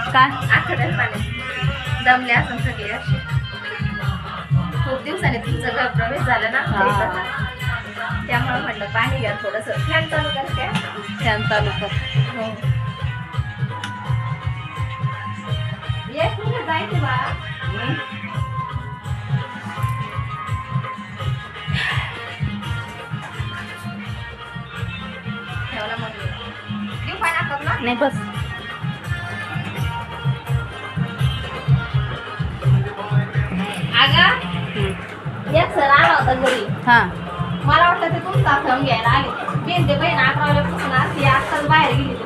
काय आठवड्यात पाण्यात दमले असं सगळे असे खूप दिवसाने तुमचं घर प्रवेश झालं ना त्यामुळे म्हटलं पाणी घ्या थोडस फॅन चालू करते फॅन चालू कर. हो ये कुठे जायचं बा ठेवला मग देऊ पाणी टाकत ना नाही बस. अगं एक सर आला होता घरी हा मला वाटलं ते तुमचा थंब घ्यायला आले मी ते बहीण 11 वाजल्यापासून असते आत्ताच बाहेर गेली